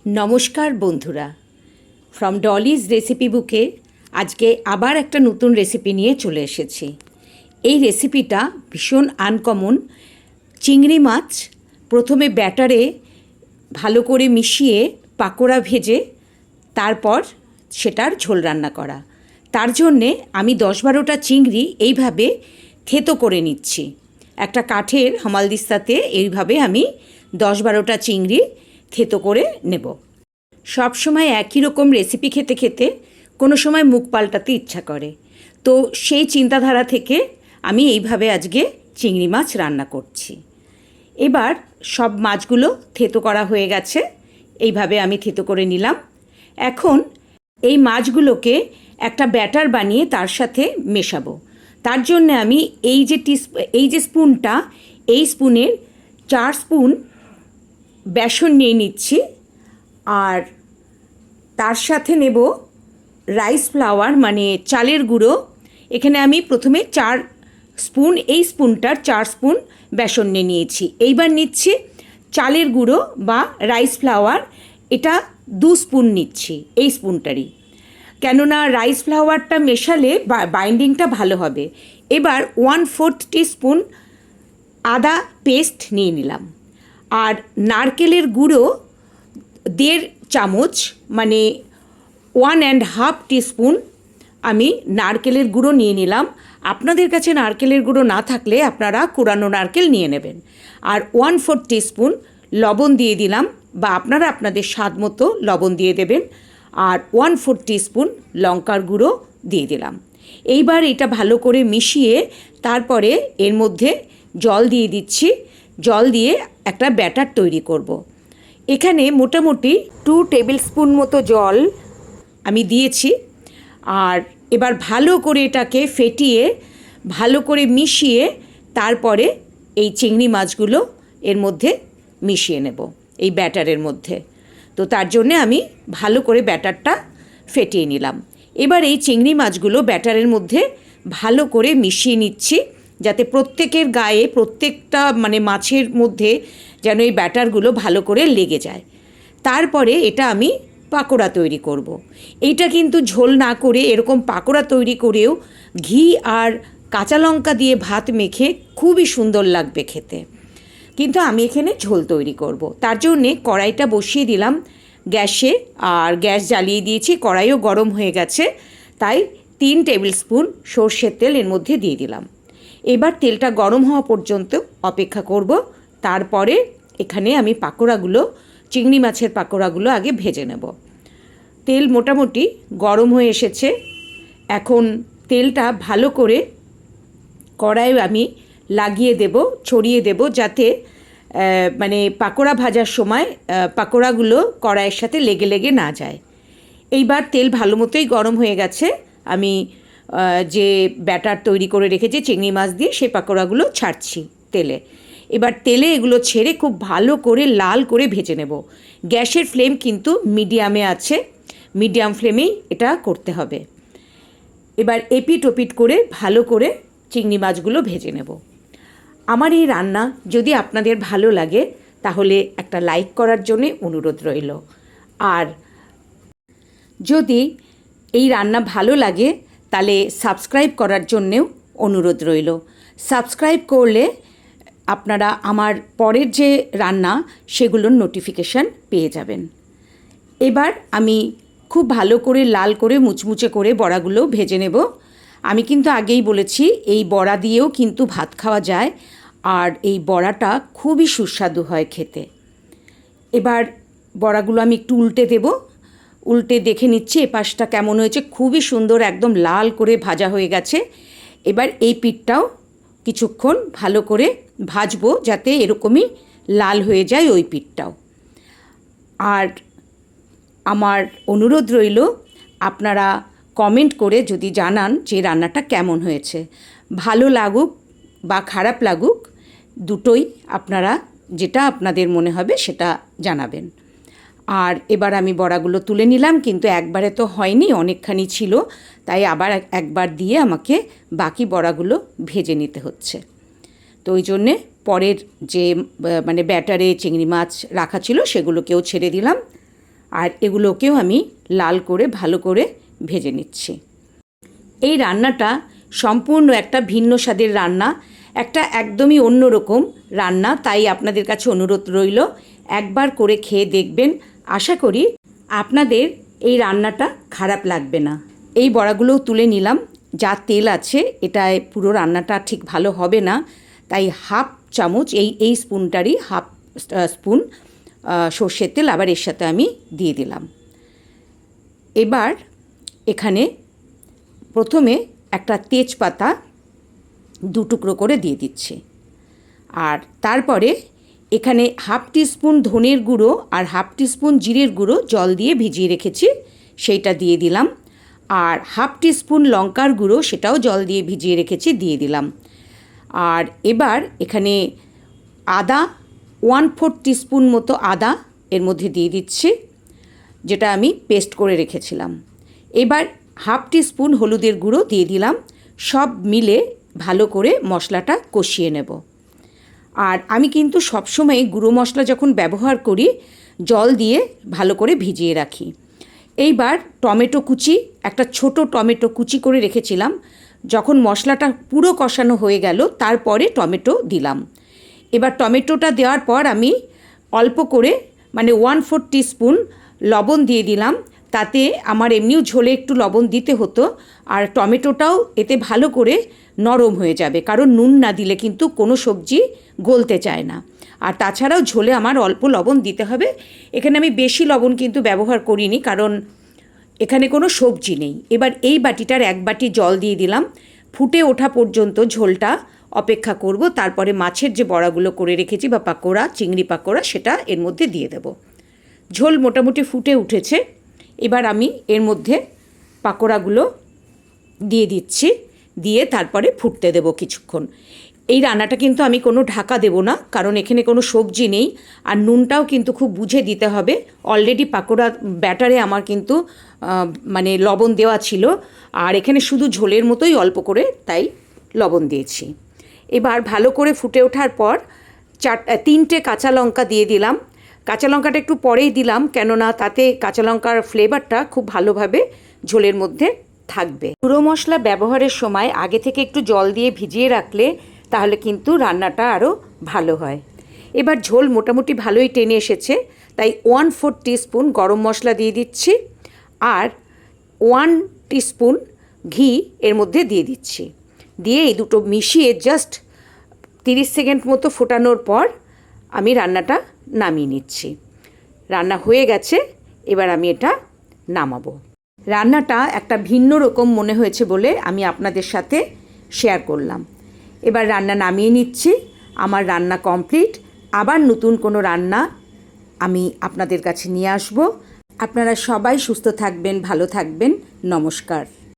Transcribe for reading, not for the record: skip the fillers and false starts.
নমস্কার বন্ধুরা, from Dolly's recipe বুকে আজকে আবার একটা নতুন রেসিপি নিয়ে চলে এসেছি। এই রেসিপিটা ভীষণ আনকমন। চিংড়ি মাছ প্রথমে ব্যাটারে ভালো করে মিশিয়ে পাকোড়া ভেজে তারপর সেটার ঝোল রান্না করা। তার জন্যে আমি 10-12টা চিংড়ি এইভাবে থেতো করে নিচ্ছি। একটা কাঠের হামালদিস্তাতে এইভাবে আমি 10-12টা চিংড়ি থেতো করে নেব। সব সময় একই রকম রেসিপি খেতে খেতে কোনো সময় মুখ পাল্টাতে ইচ্ছা করে, তো সেই চিন্তাধারা থেকে আমি এইভাবে আজকে চিংড়ি মাছ রান্না করছি। এবার সব মাছগুলো থেতো করা হয়ে গেছে, এইভাবে আমি থেতো করে নিলাম। এখন এই মাছগুলোকে একটা ব্যাটার বানিয়ে তার সাথে মেশাবো। তার জন্য আমি এই যে স্পুনটা, এই স্পুনের 4 স্পুন বেসন নিয়ে নিচ্ছি। আর তার সাথে নেব রাইস ফ্লাওয়ার মানে চালের গুঁড়ো। এখানে আমি প্রথমে 4 স্পুন, এই স্পুনটার 4 স্পুন বেসন নিয়ে নিয়েছি। এইবার নিচ্ছি চালের গুঁড়ো বা রাইস ফ্লাওয়ার, এটা 2 স্পুন নিচ্ছি এই স্পুনটারই, কেননা রাইস ফ্লাওয়ারটা মেশালে বাইন্ডিংটা ভালো হবে। এবার 1/4 টিস্পুন আদা পেস্ট নিয়ে নিলাম। আর নারকেলের গুঁড়ো 1.5 চামচ মানে 1.5 টিস্পুন আমি নারকেলের গুঁড়ো নিয়ে নিলাম। আপনাদের কাছে নারকেলের গুঁড়ো না থাকলে আপনারা কুড়ানো নারকেল নিয়ে নেবেন। আর 1/4 টিস্পুন লবণ দিয়ে দিলাম, বা আপনারা আপনাদের স্বাদ মতো লবণ দিয়ে দেবেন। আর 1/4 টিস্পুন লঙ্কার গুঁড়ো দিয়ে দিলাম। এইবার এটা ভালো করে মিশিয়ে তারপরে এর মধ্যে জল দিয়ে দিচ্ছি। জল দিয়ে একটা ব্যাটার তৈরি করব। এখানে মোটামুটি 2 টেবিল স্পুন মতো জল আমি দিয়েছি। আর এবার ভালো করে এটাকে ফেটিয়ে ভালো করে মিশিয়ে তারপরে এই চিংড়ি মাছগুলো এর মধ্যে মিশিয়ে নেব এই ব্যাটারের মধ্যে। তো তার জন্যে আমি ভালো করে ব্যাটারটা ফেটিয়ে নিলাম। এবার এই চিংড়ি মাছগুলো ব্যাটারের মধ্যে ভালো করে মিশিয়ে নিচ্ছি, যাতে প্রত্যেকের গায়ে, প্রত্যেকটা মানে মাছের মধ্যে যেন এই ব্যাটারগুলো ভালো করে লেগে যায়। তারপরে এটা আমি পাকোড়া তৈরি করব। এইটা কিন্তু ঝোল না করে এরকম পাকোড়া তৈরি করেও ঘি আর কাঁচা লঙ্কা দিয়ে ভাত মেখে খুবই সুন্দর লাগবে খেতে। কিন্তু আমি এখানে ঝোল তৈরি করব। তার জন্যে কড়াইটা বসিয়ে দিলাম গ্যাসে, আর গ্যাস জ্বালিয়ে দিয়েছি। কড়াইও গরম হয়ে গেছে, তাই 3 টেবিল স্পুন সর্ষের তেল এর মধ্যে দিয়ে দিলাম। এবার তেলটা গরম হওয়া পর্যন্ত অপেক্ষা করব। তারপরে এখানে আমি পাকোড়াগুলো, চিংড়ি মাছের পাকোড়াগুলো আগে ভেজে নেব। তেল মোটামুটি গরম হয়ে এসেছে। এখন তেলটা ভালো করে কড়াইয়ে আমি লাগিয়ে দেব, ছড়িয়ে দেব, যাতে মানে পাকোড়া ভাজার সময় পাকোড়াগুলো কড়াইয়ের সাথে লেগে লেগে না যায়। এইবার তেল ভালো মতোই গরম হয়ে গেছে। আমি যে ব্যাটার তৈরি করে রেখেছি চিংড়ি মাছ দিয়ে, সেই পাকোড়াগুলো ছাড়ছি তেলে। এবার তেলে এগুলো ছেড়ে খুব ভালো করে লাল করে ভেজে নেব। গ্যাসের ফ্লেম কিন্তু মিডিয়ামে আছে, মিডিয়াম ফ্লেমেই এটা করতে হবে। এবার এপিট ওপিট করে ভালো করে চিংড়ি মাছগুলো ভেজে নেব। আমার এই রান্না যদি আপনাদের ভালো লাগে তাহলে একটা লাইক করার জন্যে অনুরোধ রইল। আর যদি এই রান্না ভালো লাগে তাহলে সাবস্ক্রাইব করার জন্যেও অনুরোধ রইল। সাবস্ক্রাইব করলে আপনারা আমার পরের যে রান্না সেগুলোর নোটিফিকেশান পেয়ে যাবেন। এবার আমি খুব ভালো করে লাল করে মুচমুচে করে বড়াগুলো ভেজে নেব। আমি কিন্তু আগেই বলেছি এই বড়া দিয়েও কিন্তু ভাত খাওয়া যায়, আর এই বড়াটা খুবই সুস্বাদু হয় খেতে। এবার বড়াগুলো আমি একটু উল্টে দেব, উল্টে দেখে নিচ্ছি এপাশটা কেমন হয়েছে। খুবই সুন্দর, একদম লাল করে ভাজা হয়ে গেছে। এবার এই পিঠটাও কিছুক্ষণ ভালো করে ভাজবো, যাতে এরকমই লাল হয়ে যায় ওই পিঠটাও। আর আমার অনুরোধ রইল আপনারা কমেন্ট করে যদি জানান যে রান্নাটা কেমন হয়েছে। ভালো লাগুক বা খারাপ লাগুক, দুটোই আপনারা যেটা আপনাদের মনে হবে সেটা জানাবেন। আর এবার আমি বড়াগুলো তুলে নিলাম, কিন্তু একবারে তো হয়নি, অনেকখানি ছিল, তাই আবার একবার দিয়ে আমাকে বাকি বড়াগুলো ভেজে নিতে হচ্ছে। তো ওই জন্যে পরের যে মানে ব্যাটারে চিংড়ি মাছ রাখা ছিল সেগুলোকেও ছেড়ে দিলাম। আর এগুলোকেও আমি লাল করে ভালো করে ভেজে নিচ্ছি। এই রান্নাটা সম্পূর্ণ একটা ভিন্ন স্বাদের রান্না, একটা একদমই অন্যরকম রান্না, তাই আপনাদের কাছে অনুরোধ রইল একবার করে খেয়ে দেখবেন। আশা করি আপনাদের এই রান্নাটা খারাপ লাগবে না। এই বড়াগুলোও তুলে নিলাম। যা তেল আছে এটায় পুরো রান্নাটা ঠিক ভালো হবে না, তাই হাফ চামচ এই স্পুনটারই হাফ স্পুন সর্ষের তেল আবার এর সাথে আমি দিয়ে দিলাম। এবার এখানে প্রথমে একটা তেজপাতা 2 টুকরো করে দিয়ে দিচ্ছি। আর তারপরে এখানে হাফ টিস্পুন ধনের গুঁড়ো আর হাফ টিস্পুন জিরের গুঁড়ো জল দিয়ে ভিজিয়ে রেখেছি, সেইটা দিয়ে দিলাম। আর হাফ টিস্পুন লঙ্কার গুঁড়ো, সেটাও জল দিয়ে ভিজিয়ে রেখেছি, দিয়ে দিলাম। আর এবার এখানে আদা 1/4 টিস্পুন মতো আদা এর মধ্যে দিয়ে দিচ্ছি, যেটা আমি পেস্ট করে রেখেছিলাম। এবার হাফ টিস্পুন হলুদের গুঁড়ো দিয়ে দিলাম। সব মিলে ভালো করে মশলাটা কষিয়ে নেব। আর আমি কিন্তু সবসময় গুঁড়ো মশলা যখন ব্যবহার করি জল দিয়ে ভালো করে ভিজিয়ে রাখি। এইবার টমেটো কুচি, একটা ছোট টমেটো কুচি করে রেখেছিলাম, যখন মশলাটা পুরো কষানো হয়ে গেল তারপরে টমেটো দিলাম। এবার টমেটোটা দেওয়ার পর আমি অল্প করে মানে 1/4 টিস্পুন লবণ দিয়ে দিলাম। তাতে আমার এমনিও ঝোলে একটু লবণ দিতে হতো, আর টমেটোটাও এতে ভালো করে নরম হয়ে যাবে, কারণ নুন না দিলে কিন্তু কোনো সবজি গলতে চায় না। আর তাছাড়াও ঝোলে আমার অল্প লবণ দিতে হবে। এখানে আমি বেশি লবণ কিন্তু ব্যবহার করিনি, কারণ এখানে কোনো সবজি নেই। এবার এই বাটিটার 1 বাটি জল দিয়ে দিলাম। ফুটে ওঠা পর্যন্ত ঝোলটা অপেক্ষা করব, তারপরে মাছের যে বড়াগুলো করে রেখেছি বা পাকোড়া, চিংড়ি পাকোড়া, সেটা এর মধ্যে দিয়ে দেব। ঝোল মোটামুটি ফুটে উঠেছে। এবার আমি এর মধ্যে পাকোড়াগুলো দিয়ে দিচ্ছি, দিয়ে তারপরে ফুটতে দেব কিছুক্ষণ। এই রান্নাটা কিন্তু আমি কোনো ঢাকা দেব না, কারণ এখানে কোনো সবজি নেই। আর নুনটাও কিন্তু খুব বুঝে দিতে হবে। অলরেডি পাকোড়া ব্যাটারে আমার কিন্তু মানে লবণ দেওয়া ছিল, আর এখানে শুধু ঝোলের মতোই অল্প করে তাই লবণ দিয়েছি। এবার ভালো করে ফুটে ওঠার পর 3টে কাঁচা লঙ্কা দিয়ে দিলাম। কাঁচা লঙ্কাটা একটু পরেই দিলাম, কেননা তাতে কাঁচা লঙ্কার ফ্লেভারটা খুব ভালোভাবে ঝোলের মধ্যে থাকবে। গুঁড়ো মশলা ব্যবহারের সময় আগে থেকে একটু জল দিয়ে ভিজিয়ে রাখলে তাহলে কিন্তু রান্নাটা আরও ভালো হয়। এবার ঝোল মোটামুটি ভালোই টেনে এসেছে, তাই 1/4 টিস্পুন গরম মশলা দিয়ে দিচ্ছি, আর 1 টিস্পুন ঘি এর মধ্যে দিয়ে দিচ্ছি। দিয়ে এই দুটো মিশিয়ে জাস্ট 30 সেকেন্ড মতো ফোটানোর পর আমি রান্নাটা নামিয়ে নিচ্ছি। রান্না হয়ে গেছে, এবার আমি এটা নামাবো। রান্নাটা একটা ভিন্ন রকম মনে হয়েছে বলে আমি আপনাদের সাথে শেয়ার করলাম। এবার রান্না নামিয়ে নিচ্ছি। আমার রান্না কমপ্লিট। আবার নতুন কোনো রান্না আমি আপনাদের কাছে নিয়ে আসব। আপনারা সবাই সুস্থ থাকবেন, ভালো থাকবেন। নমস্কার।